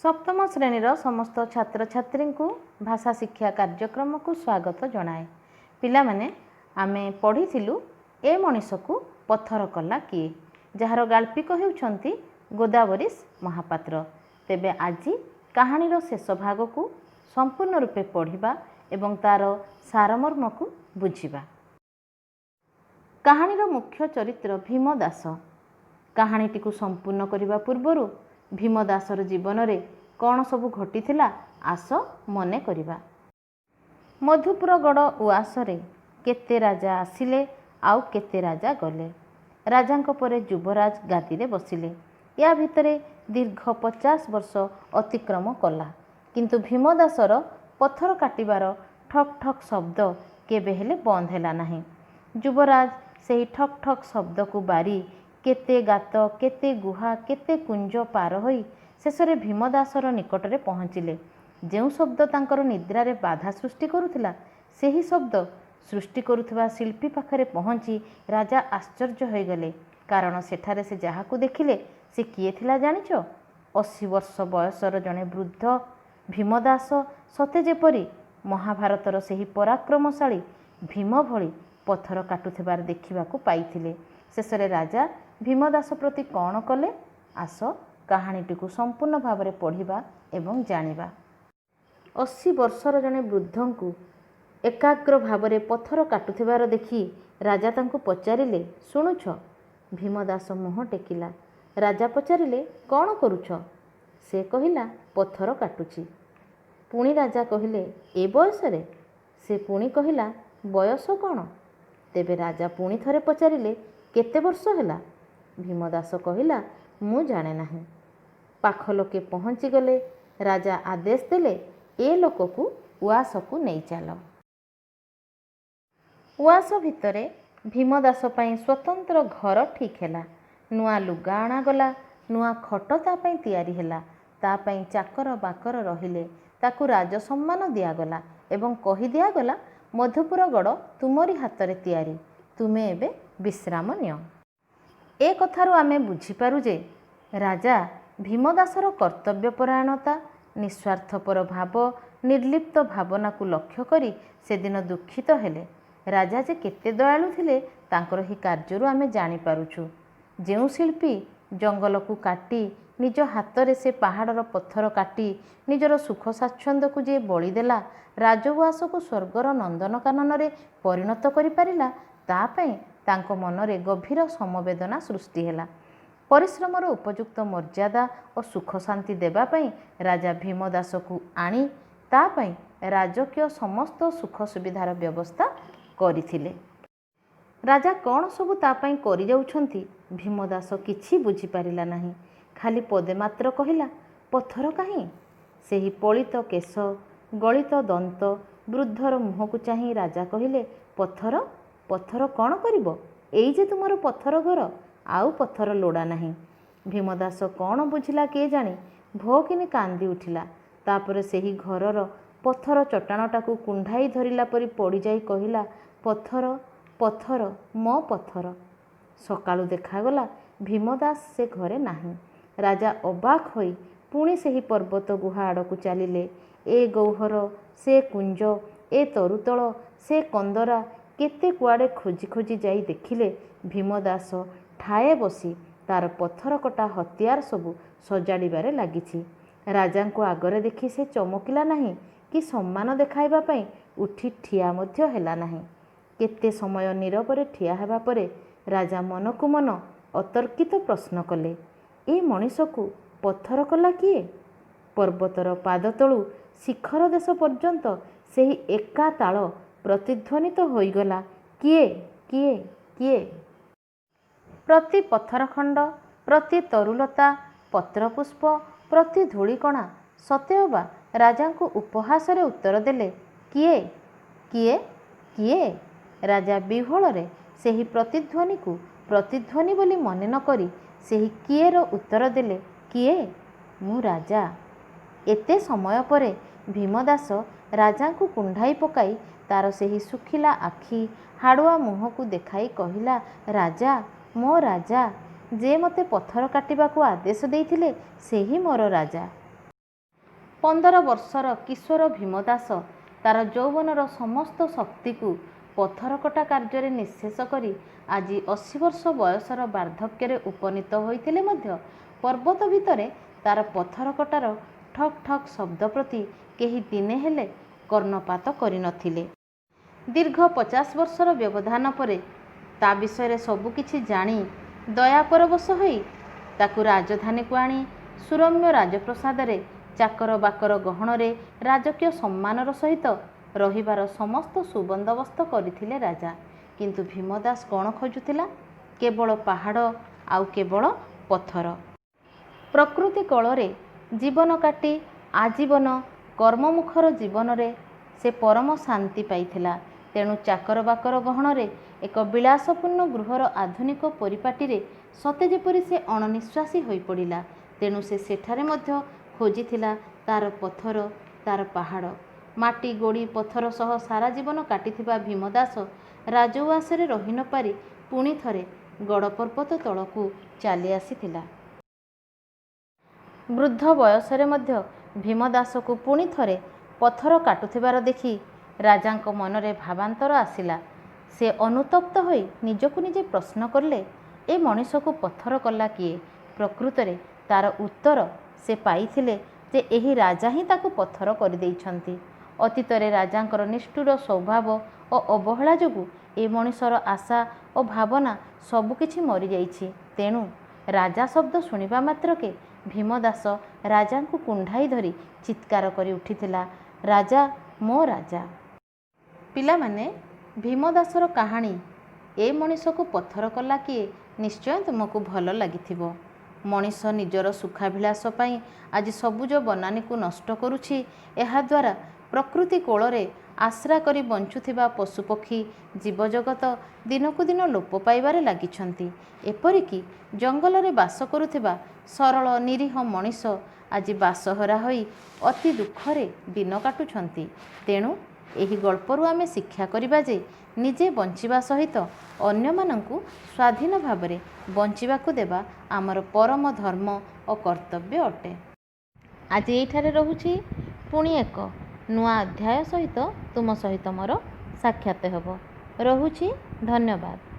सप्तम श्रेणीर समस्त छात्र छात्री को भाषा शिक्षा कार्यक्रम को स्वागत जनाए। पिला माने आमे पढ़ीथिलु ए मनीष को पत्थर कला किए, जार गाल्पिक हेउछंती गोदावरीश महापात्र। तेबे आजी कहानीर शेष भाग को संपूर्ण रूपे पढ़िबा एवं तार सारमर्म को बुझिबा। कहानीर मुख्य चरित्र भीमदास। कहानीटी को संपूर्ण करने पूर्व भीमदासर जीवन में कौन सबू घटी आस मने करिबा। मधुपुरगढ़ उआसरे केते राजा आसिले आउ केते राजा गले। राजांक परे युवराज गादी रे बसिले। या भितरे दीर्घ 50 वर्ष अतिक्रम कला, किंतु भीमदासर पत्थर काटिबार ठक ठक शब्द केबे हेले बंद हैला नाही। युवराज सेही ठक ठक शब्द को बारी केते गात केते गुहा केते कुंज पार होई शेषरे भीमदासर निकटरे पहुँचिले। जो शब्द तांकर निद्रा रे बाधा सृष्टि करुथिला, सेही शब्द सृष्टि करुथिबा शिल्पी पाखरे पहुँची राजा आश्चर्य हो गले। कारण सेठारे से जाहाकू देखिले से किए थिला जानिच? 80 वर्ष बयसर जने वृद्ध भीमदास सते जेपरी महाभारतर सेही पराक्रमशाली भीम भली पत्थर काटुथिबार देखिबाकू पाइथिले। शेषरे राजा भीमदास प्रति कौन कले? आस कहानीटी को संपूर्ण भाव में पढ़िबा एवं जानिबा। 80 वर्षर जने वृद्ध को एकाग्र भाव में पत्थर काटुथिबार देखि राजा तांको पचारिले, शुणुछ? भीमदास मुह टेकिला। राजा पचारिले, कौन करुछ? से कहिला, पत्थर काटुची। पुणी राजा कहिले, ए बयसरे? से पुणी कहिला, बयस कौन? तेबे राजा पुणी थरे पचारिले, केते वर्ष हैला? भीमदास कहिला, मु जाने नाही। पाख लोके पहुँची गले। राजा आदेश देले, ए लोक को उआस को नहीं चल। उआस भितरे भीमदास पाई स्वतंत्र घर ठीक हैला। नुआ लुगा आणागला, नुआ खट तापाई तैयारी हैला। तापाई चाकर बाकर रहिले। ताकू राज सम्मान दियागला एवं कही दियागला, मधुपुरगढ़ तुमरी हाथ में तैयारी, तुमे एबे विश्राम नियो। ए कथारु आमे बुझिपारु जे राजा भीमदासर कर्तव्यपरायणता, निस्वार्थपर भाव, निर्लिप्त भावना को लक्ष्य करी से दिन दुखित हेले। राजा जे केते दयालु थिले तांकर ही कार्यरु आमे जानि पारुछु। जेउ शिल्पी जंगल को काटी निज हाथ से पहाड़र पत्थर काटी निजर सुख स्वाच्छंद को जे बलि देला, राजउआस को स्वर्गर नंदनकानन रे परिणत करि पारिला, ता पई तांको मनरे गभीर समवेदना सृष्टि हैला। परिश्रमर उपयुक्त मर्यादा और सुख शांति देबा पई राजा भीमदास को आनी ता पई राजकीय समस्त सुख सुविधार व्यवस्था करिथिले। राजा कौन सबू ता पई करि जाउछंती भीमदास किछि बुझी पारिला नाही। खाली पदे मात्र कहिला, पत्थर काहीं? सेही पलित केश, गलित दंत, वृद्धर मुह को चाही राजा कहिले, पत्थर? पत्थर कौन करिबो? एई जे तुमर पत्थर घर, आउ पत्थर लोड़ा नाही। भीमदास कौन बुझिला के जानी भोकिनी कांदी उठिला। तापरे सेही घरर पत्थर चट्टाणटा को कुंढाई धरिला परी पड़ी जाई कहिला, पत्थर पत्थर मो पत्थर। सकाळु देखागला भीमदास से घरे नाही। राजा अबाक होई पुणी सेही पर्वत गुहा आड़कू चलिले। ए गौहर, से कुंज, ए तरुतल, से कंदरा केते कुआड़े खोजी खोजी जाई देखिले भीमदास ठाए बसी तार पत्थर कटा हथियार सबू सजाड़िबारे लागिछि। राजा को आगरे देखि से चमकिला नाही कि सम्मान देखाइबा पई उठी ठिया मध्य हैला नाही। केते समय नीरवरे ठिया हेबा परे राजा मन को मन अतर्कित प्रश्न कले, ए मनीष को पत्थर कला किए? पर्वतर पादतलु शिखर देश पर्यंत सेही एका ताल प्रतिध्वनित होईगला, किए किए किए? प्रति पत्थर खंड, प्रति तरुलता, पत्रपुष्प, प्रति धूलिकणा सतेअबा राजा को उपहास रे उत्तर देले, किए किए किए? राजा विह्वल रे सेही प्रतिध्वनि को प्रतिध्वनि बोली मने न करी सेही किए रो उत्तर देले, किए? मु राजा। एते समय परे भीमदास राजा को कुंढाई पकाई तार सेही सुखिला आखि हाड़ुआ मुह को देखाई कहिला, राजा मो राजा, जे मते पत्थर काटिबा को आदेश देइथिले सेही मोर राजा। 15 ବର୍ଷର କିଶୋର ଭୀମଦାସ ତାର ଯୌବନର ସମସ୍ତ ଶକ୍ତିକୁ ପଥର କଟା କାର୍ଯ୍ୟରେ ନିଃଶେଷ କରି ଆଜି 80 ବର୍ଷ ବୟସର ବାର୍ଦ୍ଧକ୍ୟରେ ଉପନୀତ ହୋଇଥିଲେ ମଧ୍ୟ ପର୍ବତ ଭିତରେ ତାର ପଥର କଟାର ଠକ୍ ଠକ୍ ଶବ୍ଦ ପ୍ରତି କେହି ଦିନେ ହେଲେ କର୍ଣ୍ଣପାତ କରିନଥିଲେ। ଦୀର୍ଘ 50 ବର୍ଷର ବ୍ୟବଧାନ ପରେ ତା ବିଷୟରେ ସବୁକିଛି ଜାଣି ଦୟାପରବଶ ହୋଇ ତାକୁ ରାଜଧାନୀକୁ ଆଣି ସୁରମ୍ୟ ରାଜପ୍ରସାଦରେ ଚାକର ବାକର ଗହଣରେ ରାଜକୀୟ ସମ୍ମାନର ସହିତ ରହିବାର ସମସ୍ତ ସୁବନ୍ଦୋବସ୍ତ କରିଥିଲେ ରାଜା। କିନ୍ତୁ ଭୀମଦାସ କ'ଣ ଖୋଜୁଥିଲା? କେବଳ ପାହାଡ଼ ଆଉ କେବଳ ପଥର। ପ୍ରକୃତି କୋଳରେ ଜୀବନ କାଟି ଆଜୀବନ କର୍ମମୁଖର ଜୀବନରେ ସେ ପରମ ଶାନ୍ତି ପାଇଥିଲା। ତେଣୁ ଚାକର ବାକର ଗହଣରେ ଏକ ବିଳାସପୂର୍ଣ୍ଣ ଗୃହର ଆଧୁନିକ ପରିପାଟିରେ ସତେ ଯେପରି ସେ ଅଣନିଶ୍ୱାସୀ ହୋଇପଡ଼ିଲା। ତେଣୁ ସେ ସେଠାରେ ମଧ୍ୟ ଖୋଜିଥିଲା ତାର ପଥର, ତାର ପାହାଡ଼। ମାଟି ଗୋଡ଼ି ପଥର ସହ ସାରା ଜୀବନ କାଟିଥିବା ଭୀମଦାସ ରାଜଉଆସରେ ରହି ନ ପାରି ପୁଣି ଥରେ ଗଡ଼ ପର୍ବତ ତଳକୁ ଚାଲି ଆସିଥିଲା। ବୃଦ୍ଧ ବୟସରେ ମଧ୍ୟ ଭୀମଦାସକୁ ପୁଣି ଥରେ ପଥର କାଟୁଥିବାର ଦେଖି ରାଜାଙ୍କ ମନରେ ଭାବାନ୍ତର ଆସିଲା। ସେ ଅନୁତପ୍ତ ହୋଇ ନିଜକୁ ନିଜେ ପ୍ରଶ୍ନ କଲେ, ଏ ମଣିଷକୁ ପଥର କଲା କିଏ? ପ୍ରକୃତରେ ତାର ଉତ୍ତର ସେ ପାଇଥିଲେ ଯେ ଏହି ରାଜା ହିଁ ତାକୁ ପଥର କରିଦେଇଛନ୍ତି। ଅତୀତରେ ରାଜାଙ୍କର ନିଷ୍ଠୁର ସ୍ୱଭାବ ଓ ଅବହେଳା ଯୋଗୁଁ ଏ ମଣିଷର ଆଶା ଓ ଭାବନା ସବୁକିଛି ମରିଯାଇଛି। ତେଣୁ ରାଜା ଶବ୍ଦ ଶୁଣିବା ମାତ୍ରକେ ଭୀମଦାସ ରାଜାଙ୍କୁ କୁଣ୍ଢାଇ ଧରି ଚିତ୍କାର କରି ଉଠିଥିଲା, ରାଜା, ମୋ ରାଜା! ପିଲାମାନେ, ଭୀମଦାସର କାହାଣୀ ଏ ମଣିଷକୁ ପଥର କଲା କିଏ ନିଶ୍ଚୟ ତୁମକୁ ଭଲ ଲାଗିଥିବ। ମଣିଷ ନିଜର ସୁଖାଭିଳାଷ ପାଇଁ ଆଜି ସବୁଜ ବନାନୀକୁ ନଷ୍ଟ କରୁଛି। ଏହାଦ୍ୱାରା ପ୍ରକୃତି କୋଳରେ ଆଶ୍ରା କରି ବଞ୍ଚୁଥିବା ପଶୁପକ୍ଷୀ ଜୀବଜଗତ ଦିନକୁ ଦିନ ଲୋପ ପାଇବାରେ ଲାଗିଛନ୍ତି। ଏପରିକି ଜଙ୍ଗଲରେ ବାସ କରୁଥିବା ସରଳ ନିରୀହ ମଣିଷ ଆଜି ବାସହରା ହୋଇ ଅତି ଦୁଃଖରେ ଦିନ କାଟୁଛନ୍ତି। ତେଣୁ ଏହି ଗଳ୍ପରୁ ଆମେ ଶିକ୍ଷା କରିବା ଯେ ନିଜେ ବଞ୍ଚିବା ସହିତ ଅନ୍ୟମାନଙ୍କୁ ସ୍ୱାଧୀନ ଭାବରେ ବଞ୍ଚିବାକୁ ଦେବା ଆମର ପରମ ଧର୍ମ ଓ କର୍ତ୍ତବ୍ୟ ଅଟେ। ଆଜି ଏଇଠାରେ ରହୁଛି। ପୁଣି ଏକ ନୂଆ ଅଧ୍ୟାୟ ସହିତ ତୁମ ସହିତ ମୋର ସାକ୍ଷାତ ହେବ। ରହୁଛି। ଧନ୍ୟବାଦ।